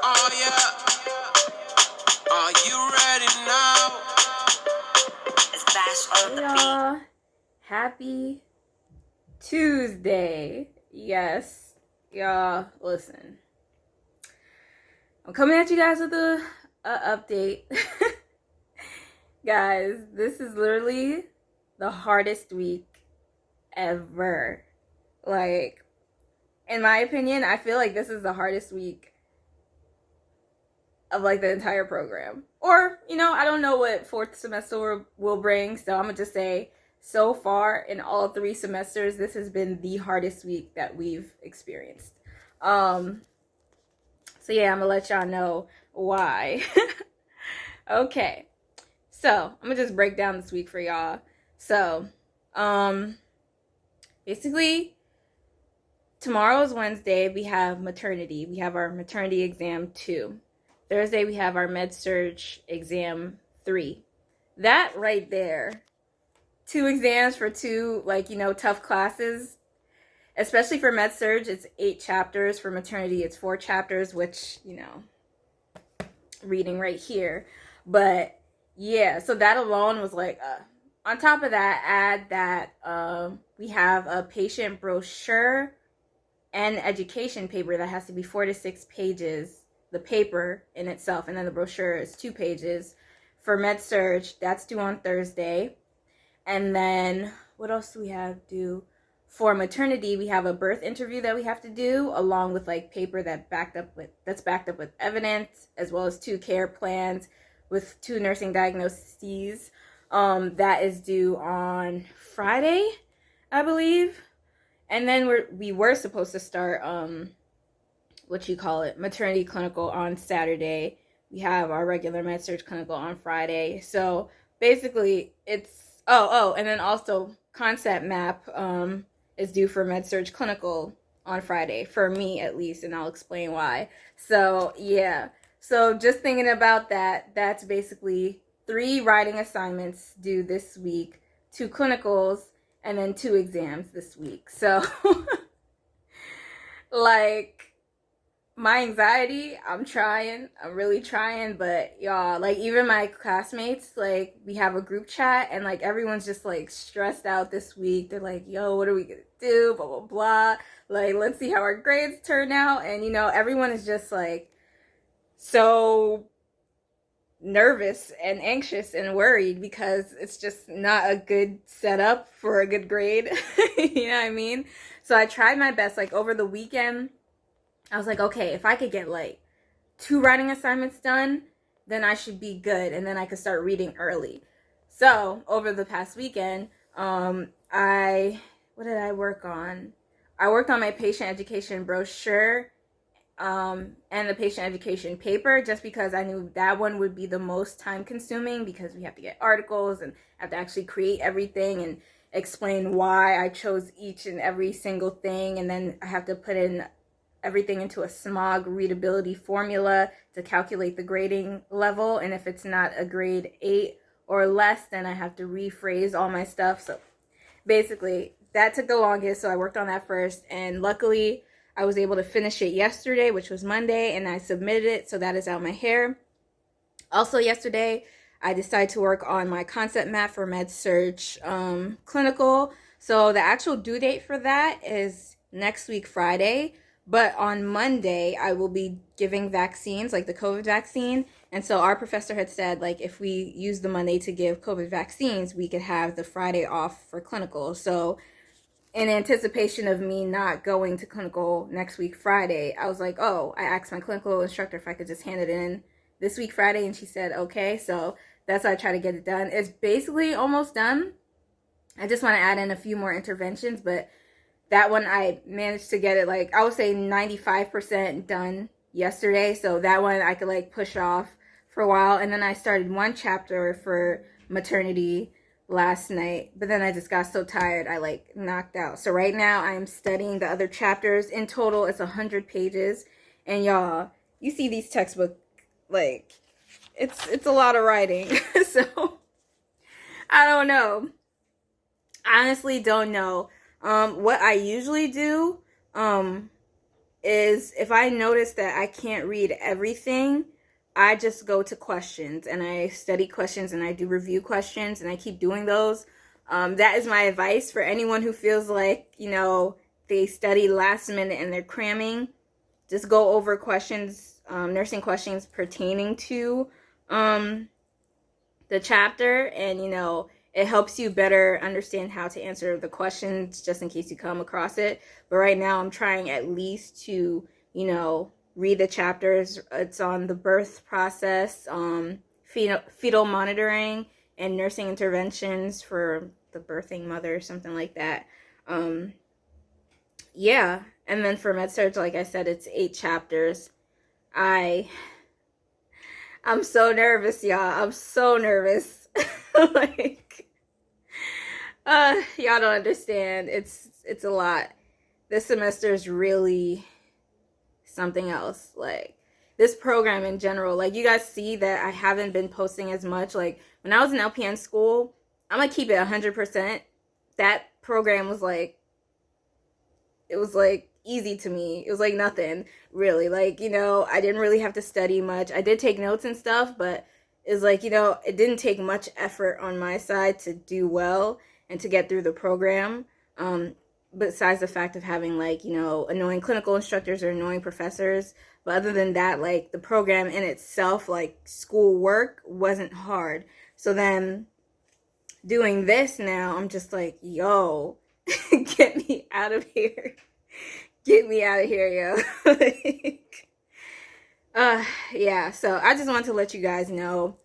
Oh yeah, are you ready now? It's Bash on the Y'all, happy Tuesday. Yes, y'all, listen. I'm coming at you guys with a update. Guys, this is literally the hardest week ever. Like, in my opinion, I feel like this is the hardest week of like the entire program. Or, I don't know what fourth semester will bring, so I'm gonna just say so far in all 3 semesters, this has been the hardest week that we've experienced. So yeah, I'm gonna let y'all know why. Okay, so I'm gonna just break down this week for y'all. So, basically, tomorrow is Wednesday. We have maternity. We have our maternity exam 2. Thursday, we have our med-surg exam 3. That right there, 2 exams for 2, tough classes. Especially for med-surg, it's 8 chapters. For maternity, it's 4 chapters, which, reading right here. But, yeah, so that alone was like, on top of that, add that we have a patient brochure and education paper that has to be 4 to 6 pages. The paper in itself, and then the brochure is 2 pages. For med-surg, that's due on Thursday. And then what else do we have due? For maternity, we have a birth interview that we have to do, along with like paper that's backed up with evidence, as well as 2 care plans with 2 nursing diagnoses. That is due on Friday, I believe. And then we were supposed to start maternity clinical on Saturday. We have our regular med-surg clinical on Friday. So basically it's and then also concept map is due for med-surg clinical on Friday, for me at least, and I'll explain why. So yeah, so just thinking about that, that's basically 3 writing assignments due this week, 2 clinicals, and then 2 exams this week. So like, my anxiety, I'm really trying, but y'all, like, even my classmates, like, we have a group chat, and like everyone's just like stressed out this week. They're like, yo, what are we gonna do, blah blah blah, like, let's see how our grades turn out. And everyone is just like so nervous and anxious and worried because it's just not a good setup for a good grade. You know what I mean? So I tried my best. Like, over the weekend, I was like, okay, if I could get like 2 writing assignments done, then I should be good, and then I could start reading early. So over the past weekend, what did I work on? I worked on my patient education brochure and the patient education paper, just because I knew that one would be the most time consuming, because we have to get articles and have to actually create everything and explain why I chose each and every single thing, and then I have to put in everything into a SMOG readability formula to calculate the grading level, and if it's not a grade 8 or less, then I have to rephrase all my stuff. So basically that took the longest, so I worked on that first, and luckily I was able to finish it yesterday, which was Monday, and I submitted it, so that is out my hair. Also yesterday, I decided to work on my concept map for med-surg clinical. So the actual due date for that is next week, Friday. But on Monday, I will be giving vaccines, like the COVID vaccine. And so our professor had said, like, if we use the Monday to give COVID vaccines, we could have the Friday off for clinical. So in anticipation of me not going to clinical next week, Friday, I was like, oh, I asked my clinical instructor if I could just hand it in this week, Friday. And she said, okay. So that's why I try to get it done. It's basically almost done. I just want to add in a few more interventions, but that one I managed to get it, like, I would say 95% done yesterday. So that one I could like push off for a while. And then I started 1 chapter for maternity last night, but then I just got so tired I like knocked out. So right now I'm studying the other chapters. In total, it's 100 pages. And y'all, you see these textbooks, like, it's a lot of writing. So I don't know. I honestly don't know. What I usually do is if I notice that I can't read everything, I just go to questions and I study questions and I do review questions and I keep doing those. That is my advice for anyone who feels like, you know, they study last minute and they're cramming. Just go over questions, nursing questions pertaining to the chapter, and you know, it helps you better understand how to answer the questions just in case you come across it. But right now I'm trying at least to, you know, read the chapters. It's on the birth process, fetal monitoring, and nursing interventions for the birthing mother, something like that. Yeah, and then for med-surg, like I said, it's 8 chapters. I'm so nervous, y'all. I'm so nervous. Like, y'all don't understand. It's a lot. This semester is really something else. Like, this program in general, like, you guys see that I haven't been posting as much. Like, when I was in LPN school, I'm gonna keep it 100%. That program was like, it was like easy to me. It was like nothing really. Like, you know, I didn't really have to study much. I did take notes and stuff, but it's like, you know, it didn't take much effort on my side to do well and to get through the program. Besides the fact of having, like, you know, annoying clinical instructors or annoying professors. But other than that, like, the program in itself, like, school work wasn't hard. So then doing this now, I'm just like, yo, get me out of here. Get me out of here, yo. Like, yeah, so I just wanted to let you guys know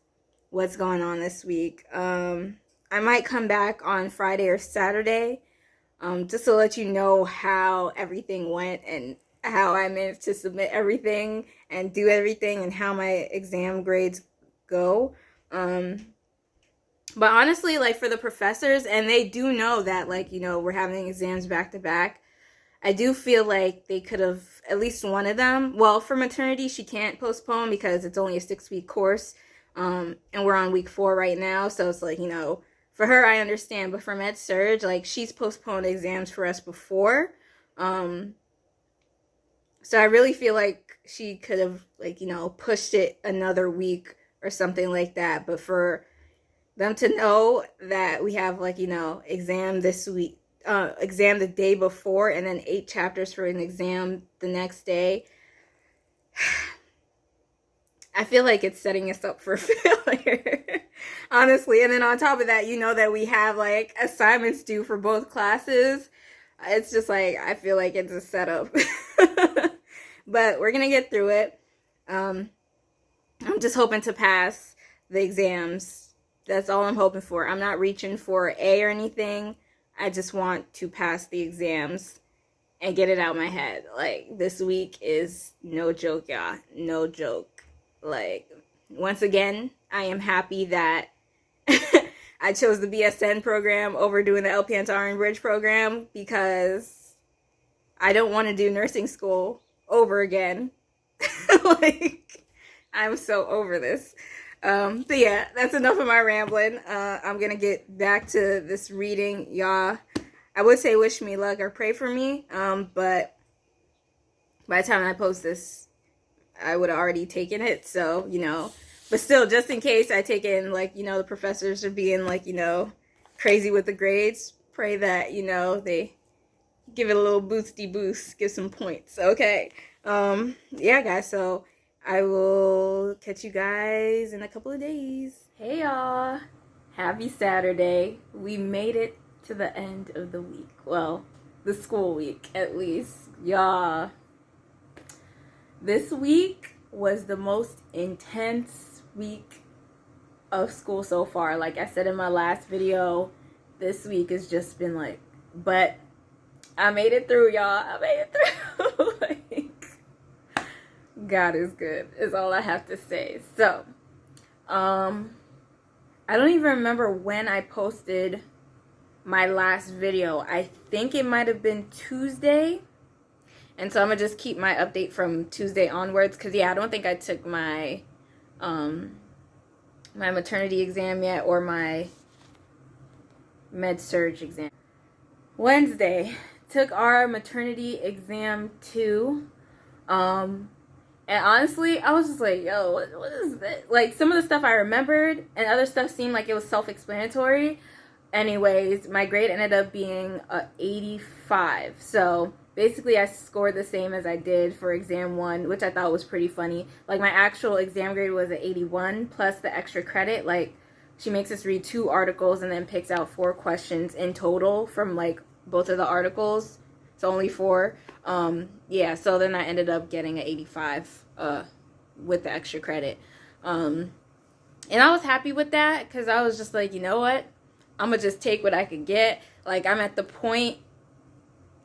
what's going on this week. I might come back on Friday or Saturday, just to let you know how everything went and how I managed to submit everything and do everything and how my exam grades go. But honestly, like, for the professors, and they do know that, like, you know, we're having exams back to back, I do feel like they could have, at least one of them, well, for maternity, she can't postpone because it's only a 6-week course, and we're on week 4 right now, so it's like, you know, for her, I understand, but for med-surg, like, she's postponed exams for us before, so I really feel like she could have, like, you know, pushed it another week or something like that, but for them to know that we have, like, you know, exam this week, exam the day before, and then 8 chapters for an exam the next day, I feel like it's setting us up for failure, honestly. And then on top of that, you know that we have, like, assignments due for both classes. It's just like, I feel like it's a setup. But we're gonna get through it. I'm just hoping to pass the exams. That's all I'm hoping for. I'm not reaching for A or anything. I just want to pass the exams and get it out of my head. Like, this week is no joke, y'all. No joke. Like, once again, I am happy that I chose the BSN program over doing the LPN to RN Bridge program because I don't want to do nursing school over again. Like, I'm so over this. But yeah, that's enough of my rambling. I'm gonna get back to this reading, y'all. I would say wish me luck or pray for me, but by the time I post this, I would have already taken it, so, you know, but still, just in case I take it and, like, you know, the professors are being, like, you know, crazy with the grades, pray that, you know, they give it a little boosty boost, give some points, okay? Yeah, guys, so I will catch you guys in a couple of days. Hey, y'all. Happy Saturday. We made it to the end of the week. Well, the school week, at least. Y'all, this week was the most intense week of school so far. Like I said in my last video, this week has just been like, but I made it through, y'all. I made it through. Like, God is good, is all I have to say. So, I don't even remember when I posted my last video. I think it might have been Tuesday. And so I'm going to just keep my update from Tuesday onwards. Because, yeah, I don't think I took my my maternity exam yet or my med-surg exam. Wednesday, took our maternity exam 2. And honestly, I was just like, yo, what is that? Like, some of the stuff I remembered, and other stuff seemed like it was self-explanatory. Anyways, my grade ended up being a 85. So basically, I scored the same as I did for exam 1, which I thought was pretty funny. Like, my actual exam grade was a 81 plus the extra credit. Like, she makes us read 2 articles and then picks out 4 questions in total from like both of the articles. So only 4. Yeah, so then I ended up getting an 85 with the extra credit. And I was happy with that because I was just like, you know what? I'm going to just take what I could get. Like, I'm at the point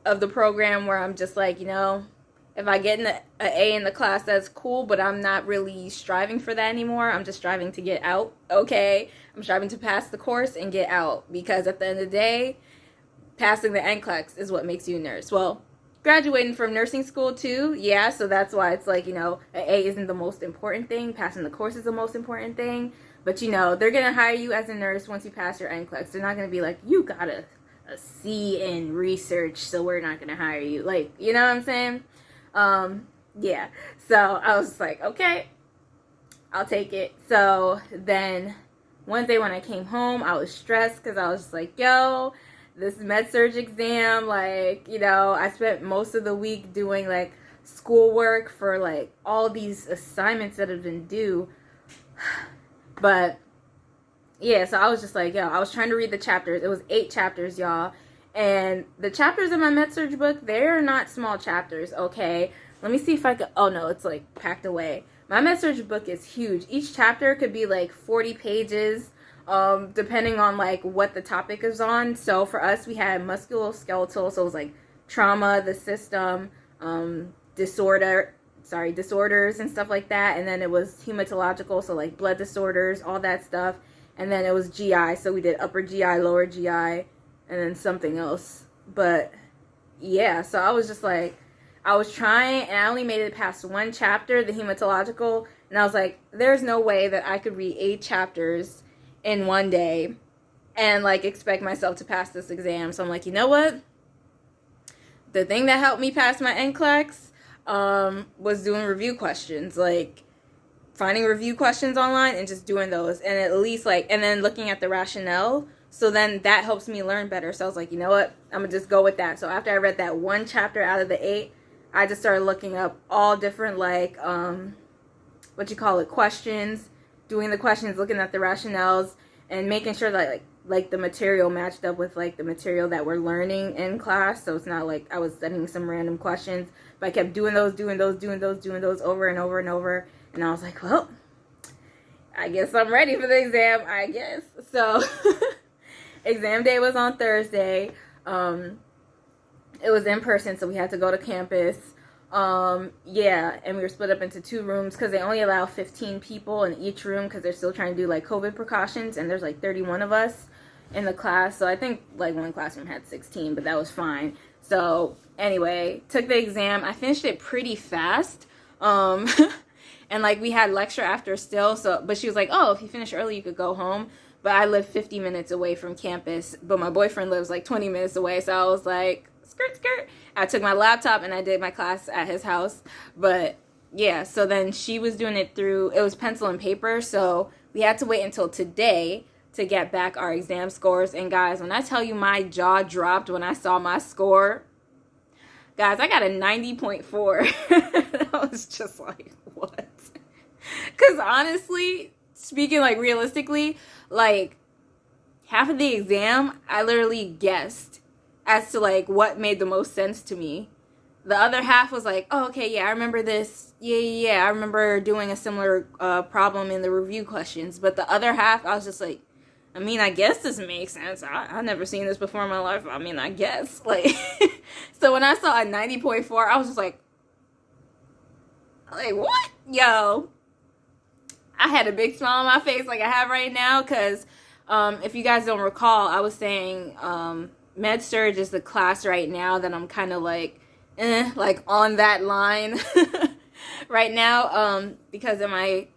of the program where I'm just like, you know, if I get an A in the class, that's cool, but I'm not really striving for that anymore. I'm just striving to get out, okay? I'm striving to pass the course and get out because at the end of the day, passing the NCLEX is what makes you a nurse. Well, graduating from nursing school too, yeah, so that's why it's like, you know, an A isn't the most important thing. Passing the course is the most important thing. But, you know, they're going to hire you as a nurse once you pass your NCLEX. They're not going to be like, you got a C in research, so we're not going to hire you. Like, you know what I'm saying? Yeah. So I was like, okay, I'll take it. So then Wednesday when I came home, I was stressed because I was just like, yo, this med-surg exam, like, you know, I spent most of the week doing like schoolwork for like all these assignments that have been due. But yeah, so I was just like, yo, I was trying to read the chapters. It was 8 chapters, y'all. And the chapters in my med-surg book, they're not small chapters, okay? Let me see if I could, oh no, it's like packed away. My med-surg book is huge. Each chapter could be like 40 pages, depending on like what the topic is on. So for us, we had musculoskeletal, so it was like trauma, the system, disorders and stuff like that. And then it was hematological, so like blood disorders, all that stuff. And then it was GI, so we did upper GI, lower GI, and then something else. But yeah, so I was just like, I was trying, and I only made it past 1 chapter, the hematological, and I was like, there's no way that I could read 8 chapters in 1 day and like expect myself to pass this exam. So I'm like, you know what? The thing that helped me pass my NCLEX was doing review questions, like finding review questions online and just doing those, and at least like, and then looking at the rationale. So then that helps me learn better. So I was like, you know what? I'm gonna just go with that. So after I read that 1 chapter out of the 8, I just started looking up all different like questions, doing the questions, looking at the rationales, and making sure that like the material matched up with like the material that we're learning in class. So it's not like I was studying some random questions, but I kept doing those over and over and over. And I was like, well, I guess I'm ready for the exam, I guess. So exam day was on Thursday. It was in person, so we had to go to campus. Yeah, and we were split up into 2 rooms because they only allow 15 people in each room because they're still trying to do like COVID precautions, and there's like 31 of us in the class. So I think like one classroom had 16, but that was fine. So anyway, took the exam. I finished it pretty fast. And like we had lecture after still, so but she was like, oh, if you finish early you could go home. But I live 50 minutes away from campus, but my boyfriend lives like 20 minutes away, so I was like, skirt. I took my laptop and I did my class at his house. But yeah, so then she was doing it through, it was pencil and paper, so we had to wait until today to get back our exam scores. And guys, when I tell you my jaw dropped when I saw my score, guys, I got a 90.4. I was just like, what? Because honestly, speaking like realistically, like half of the exam, I literally guessed as to like what made the most sense to me. The other half was like, oh, okay, yeah, I remember this. Yeah, I remember doing a similar problem in the review questions. But the other half, I was just like, I mean, I guess this makes sense. I've never seen this before in my life. I mean, I guess. Like, so when I saw a 90.4, I was just like, what? Yo, I had a big smile on my face like I have right now because if you guys don't recall, I was saying med-surg is the class right now that I'm kind of like on that line right now because in my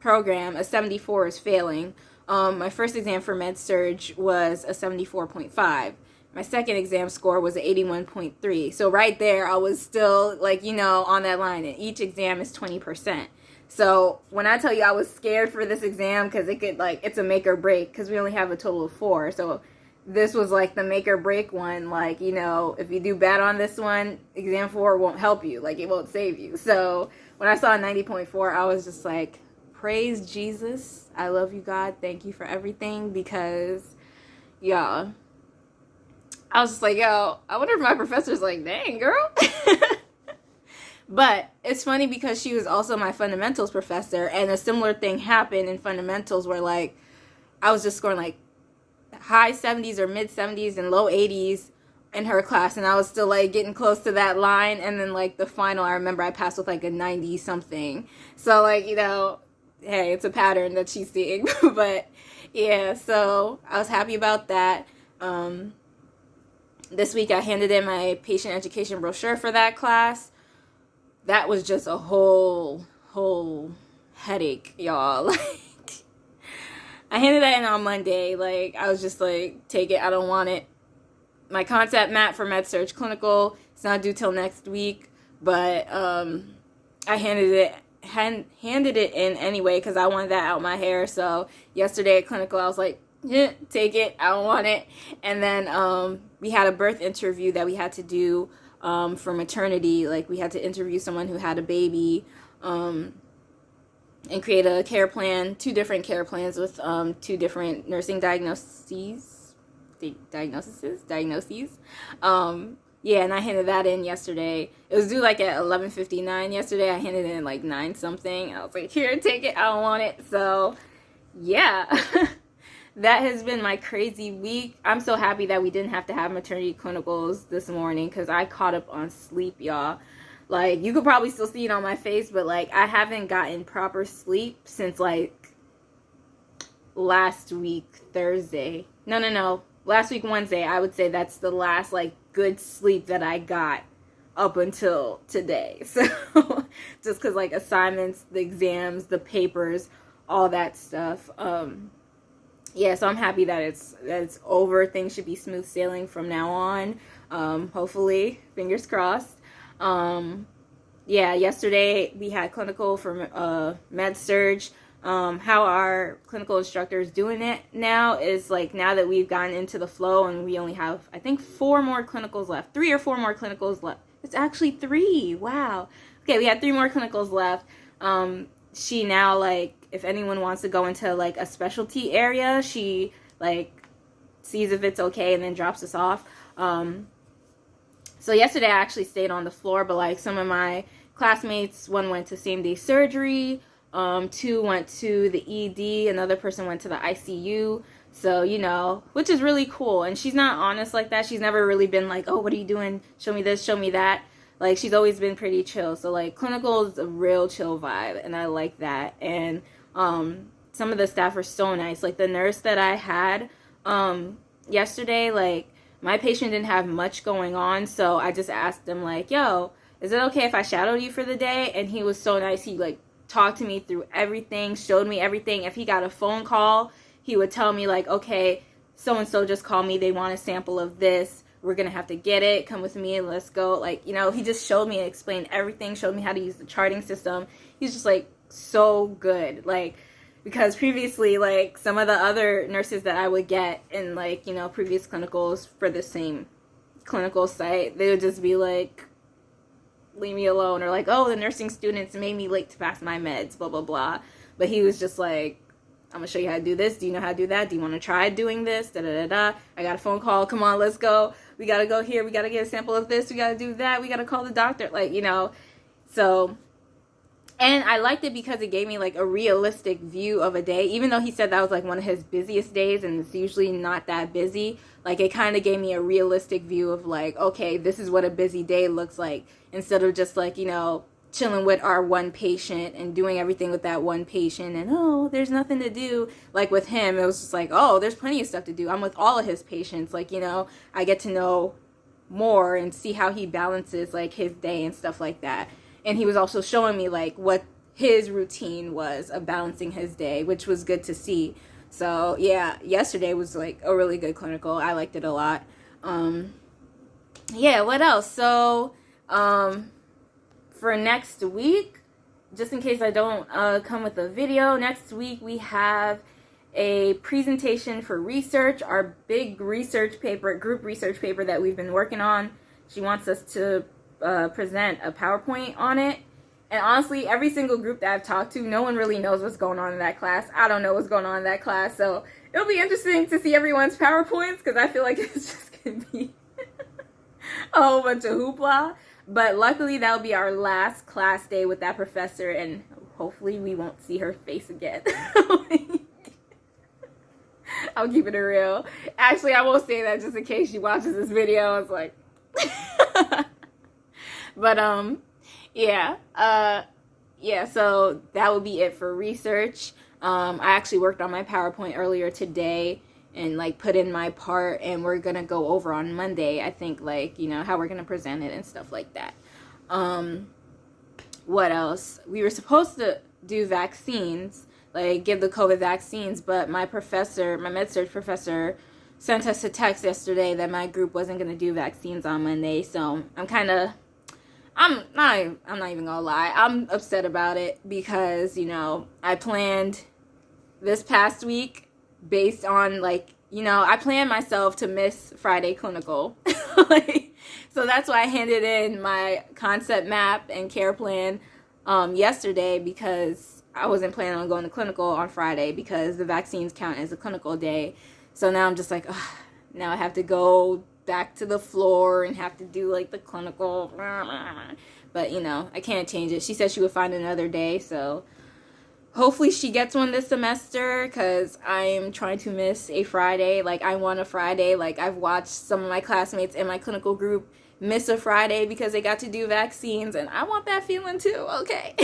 program, a 74 is failing. My first exam for med-surg was a 74.5. my second exam score was an 81.3. So right there, I was still like, on that line. And each exam is 20%. So when I tell you I was scared for this exam because it could it's a make or break because we only have a total of 4. So this was like the make or break one. Like, if you do bad on this one, exam 4 won't help you. Like, it won't save you. So when I saw 90.4, I was just like, praise Jesus. I love you, God. Thank you for everything, because, y'all, I was just like, yo, I wonder if my professor's like, dang, girl. But it's funny because she was also my fundamentals professor, and a similar thing happened in fundamentals where, like, I was just scoring, like, high 70s or mid 70s and low 80s in her class, and I was still, like, getting close to that line. And then, like, the final, I remember I passed with, like, a 90 something. So, like, hey, it's a pattern that she's seeing. But yeah, so I was happy about that. This week I handed in my patient education brochure for that class. That was just a whole headache, y'all. Like, I handed that in on Monday. Like, I was just like, take it, I don't want it. My concept map for med-surg clinical, it's not due till next week, but I handed it in anyway because I wanted that out my hair. So yesterday at clinical, I was like, take it, I don't want it. And then we had a birth interview that we had to do for maternity. Like, we had to interview someone who had a baby and create a care plan, 2 different care plans with 2 different nursing diagnoses. Yeah, and I handed that in yesterday. It was due like at 11:59 yesterday. I handed it in like 9 something. I was like, here, take it, I don't want it. So yeah. That has been my crazy week. I'm so happy that we didn't have to have maternity clinicals this morning because I caught up on sleep, y'all. Like, you could probably still see it on my face, but, like, I haven't gotten proper sleep since, like, last week, Thursday. No. Last week, Wednesday. I would say that's the last, like, good sleep that I got up until today. So, just because, like, assignments, the exams, the papers, all that stuff. Yeah, so I'm happy that it's over. Things should be smooth sailing from now on. Hopefully, fingers crossed. Yeah, yesterday we had clinical for med-surg. How our clinical instructor is doing it now is, like, now that we've gotten into the flow and we only have, I think, 4 more clinicals left. 3 or 4 more clinicals left. It's actually 3. Wow. Okay, we had 3 more clinicals left. She now, like, if anyone wants to go into, like, a specialty area, she, like, sees if it's okay and then drops us off. So yesterday I actually stayed on the floor, but, like, some of my classmates, one went to same-day surgery, 2 went to the ED, another person went to the ICU. So, which is really cool. And she's not honest like that. She's never really been like, oh, what are you doing? Show me this, show me that. Like, she's always been pretty chill. So, like, clinical is a real chill vibe, and I like that. And some of the staff are so nice. Like, the nurse that I had yesterday, like, my patient didn't have much going on, so I just asked him, like, yo, is it okay if I shadowed you for the day? And he was so nice. He, like, talked to me through everything, showed me everything. If he got a phone call, he would tell me, like, okay, so-and-so just called me. They want a sample of this. We're going to have to get it. Come with me and let's go. Like, he just showed me and explained everything, showed me how to use the charting system. He's just, like, so good. Like, because previously, like, some of the other nurses that I would get in, like, previous clinicals for the same clinical site, they would just be like, leave me alone. Or like, oh, the nursing students made me late to pass my meds, blah, blah, blah. But he was just like, I'm going to show you how to do this. Do you know how to do that? Do you want to try doing this? Da-da-da-da. I got a phone call. Come on, let's go. We got to go here. We got to get a sample of this. We got to do that. We got to call the doctor. Like, So, and I liked it because it gave me, like, a realistic view of a day. Even though he said that was, like, one of his busiest days and it's usually not that busy. Like, it kind of gave me a realistic view of, like, okay, this is what a busy day looks like. Instead of just, like, chilling with our one patient and doing everything with that one patient and, oh, there's nothing to do. Like, with him, it was just like, oh, there's plenty of stuff to do. I'm with all of his patients. Like, I get to know more and see how he balances, like, his day and stuff like that. And he was also showing me, like, what his routine was of balancing his day, which was good to see. So, yeah, yesterday was, like, a really good clinical. I liked it a lot. Yeah, what else? So, for next week, just in case I don't come with a video, next week we have a presentation for research, our big research paper, group research paper that we've been working on. She wants us to present a PowerPoint on it. And honestly, every single group that I've talked to, no one really knows what's going on in that class. I don't know what's going on in that class. So it'll be interesting to see everyone's PowerPoints because I feel like it's just going to be a whole bunch of hoopla. But luckily, that'll be our last class day with that professor. And hopefully we won't see her face again. I'm keeping it real. Actually, I won't say that just in case she watches this video. I was like... But, yeah, so that will be it for research. I actually worked on my PowerPoint earlier today and, like, put in my part, and we're gonna go over on Monday, I think, like, you know, how we're gonna present it and stuff like that. What else? We were supposed to do vaccines, like, give the COVID vaccines, but my professor, my med-surg professor, sent us a text yesterday that my group wasn't gonna do vaccines on Monday, so I'm not even gonna lie. I'm upset about it because, you know, I planned this past week based on, like, you know, I planned myself to miss Friday clinical. So that's why I handed in my concept map and care plan yesterday because I wasn't planning on going to clinical on Friday because the vaccines count as a clinical day. So now I'm just like, ugh, now I have to go back to the floor and have to do like the clinical, but you know, I can't change it. She said she would find another day, so hopefully she gets one this semester because I'm trying to miss a Friday. Like, I want a Friday. Like, I've watched some of my classmates in my clinical group miss a Friday because they got to do vaccines, and I want that feeling too. Okay.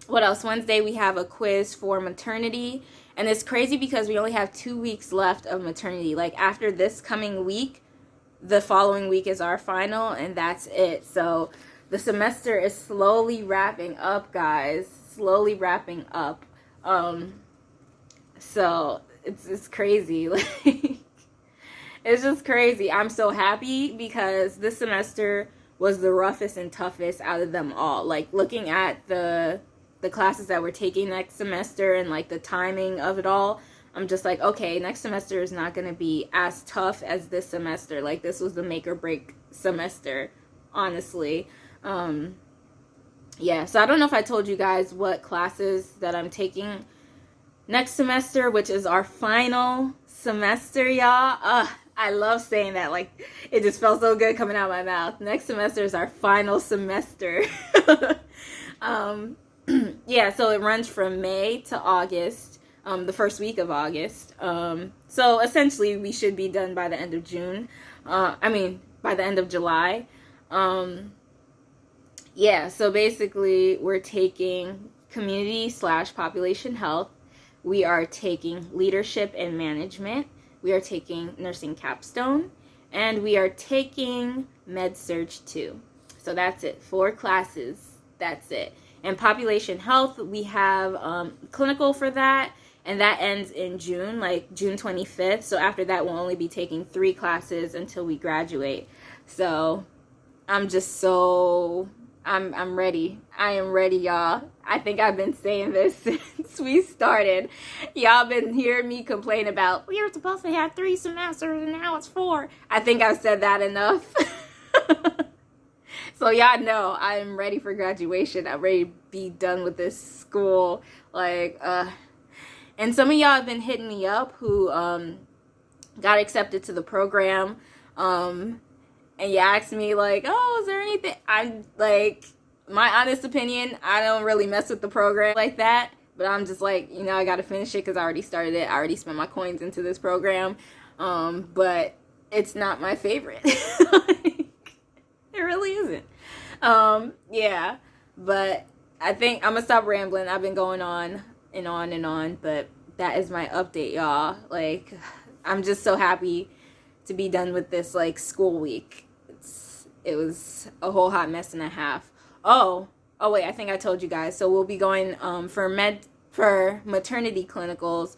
What else? Wednesday we have a quiz for maternity. And it's crazy because we only have 2 weeks left of maternity. Like, after this coming week, the following week is our final, and that's it. So the semester is slowly wrapping up, guys. Slowly wrapping up. So it's crazy. Like, it's just crazy. I'm so happy because this semester was the roughest and toughest out of them all. Like, looking at the classes that we're taking next semester and like the timing of it all, I'm just like, okay, next semester is not going to be as tough as this semester. Like, this was the make or break semester, honestly. Yeah, so I don't know if I told you guys what classes that I'm taking next semester, which is our final semester, y'all. I love saying that. Like, it just felt so good coming out of my mouth. Next semester is our final semester. Yeah, so it runs from May to August, the first week of August. So essentially we should be done by the end of June. By the end of July. Yeah, so basically we're taking community/population health. We are taking leadership and management. We are taking nursing capstone. And we are taking med-surg 2. So that's it. 4 classes. That's it. And population health, we have clinical for that, and that ends in June, like June 25th. So after that, we'll only be taking 3 classes until we graduate. So I'm just so, I'm ready. I am ready, y'all. I think I've been saying this since we started. Y'all been hearing me complain about, we were supposed to have 3 semesters and now it's 4. I think I've said that enough. So y'all know I am ready for graduation. I'm ready to be done with this school. Like, and some of y'all have been hitting me up who got accepted to the program. And you asked me, like, oh, is there anything? I'm like, my honest opinion, I don't really mess with the program like that. But I'm just like, you know, I got to finish it because I already started it. I already spent my coins into this program. But it's not my favorite. It really isn't. Yeah, but I think I'm gonna stop rambling. I've been going on and on and on, but that is my update, y'all. Like, I'm just so happy to be done with this, like, school week. It was a whole hot mess and a half. Oh wait, I think I told you guys. So we'll be going for maternity clinicals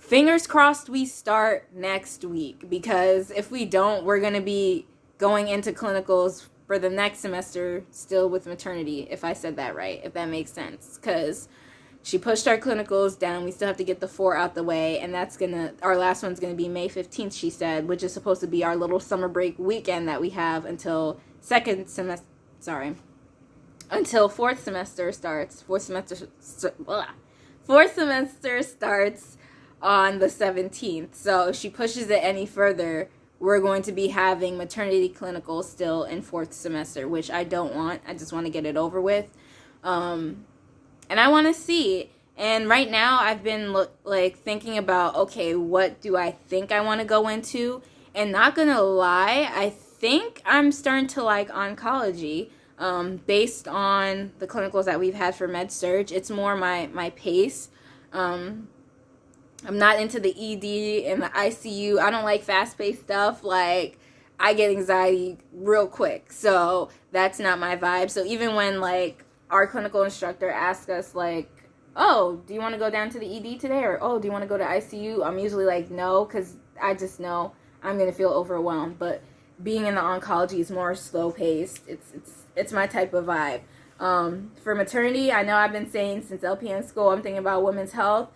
fingers crossed we start next week, because if we don't, we're going to be going into clinicals for the next semester still with maternity, if I said that right, if that makes sense, because she pushed our clinicals down. We still have to get the 4 out the way, and our last one's gonna be May 15th, she said, which is supposed to be our little summer break weekend that we have until until fourth semester starts. Fourth semester starts on the 17th. So if she pushes it any further, we're going to be having maternity clinicals still in fourth semester, which I don't want. I just want to get it over with. And I want to see. And right now I've been thinking about, okay, what do I think I want to go into? And not going to lie, I think I'm starting to like oncology, based on the clinicals that we've had for med-surg. It's more my pace. I'm not into the ED and the ICU. I don't like fast-paced stuff. Like, I get anxiety real quick. So that's not my vibe. So even when, like, our clinical instructor asked us, like, oh, do you want to go down to the ED today? Or, oh, do you want to go to ICU? I'm usually like, no, because I just know I'm going to feel overwhelmed. But being in the oncology is more slow-paced. It's my type of vibe. For maternity, I know I've been saying since LPN school, I'm thinking about women's health.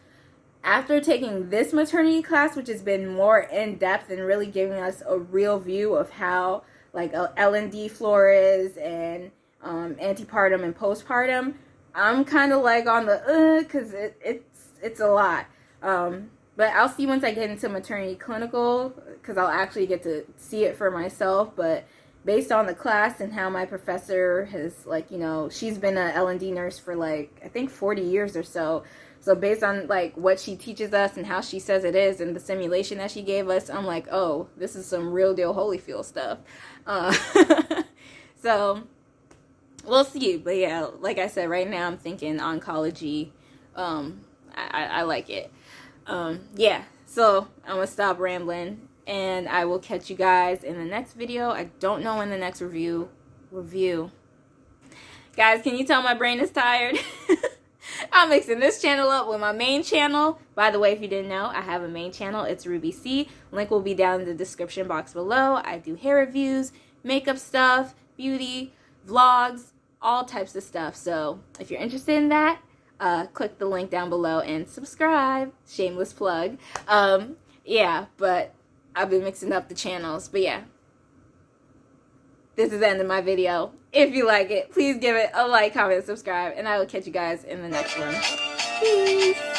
After taking this maternity class, which has been more in-depth and really giving us a real view of how, like, L&D floor is and antepartum and postpartum, I'm kind of like on the because it's a lot. But I'll see once I get into maternity clinical, because I'll actually get to see it for myself. But based on the class and how my professor has, like, you know, she's been a L&D nurse for, like, I think 40 years or so. So based on, like, what she teaches us and how she says it is and the simulation that she gave us, I'm like, oh, this is some real deal Holyfield stuff. So we'll see. But yeah, like I said, right now I'm thinking oncology. I like it. Yeah, so I'm gonna stop rambling, and I will catch you guys in the next video. I don't know when the next review. Guys, can you tell my brain is tired? I'm mixing this channel up with my main channel. By the way, if you didn't know, I have a main channel. ItsRubyC. Link will be down in the description box below. I do hair reviews, makeup stuff, beauty, vlogs, all types of stuff. So if you're interested in that, click the link down below and subscribe. Shameless plug. Yeah, but I've been mixing up the channels. But yeah, this is the end of my video. If you like it, please give it a like, comment, subscribe, and I will catch you guys in the next one. Peace.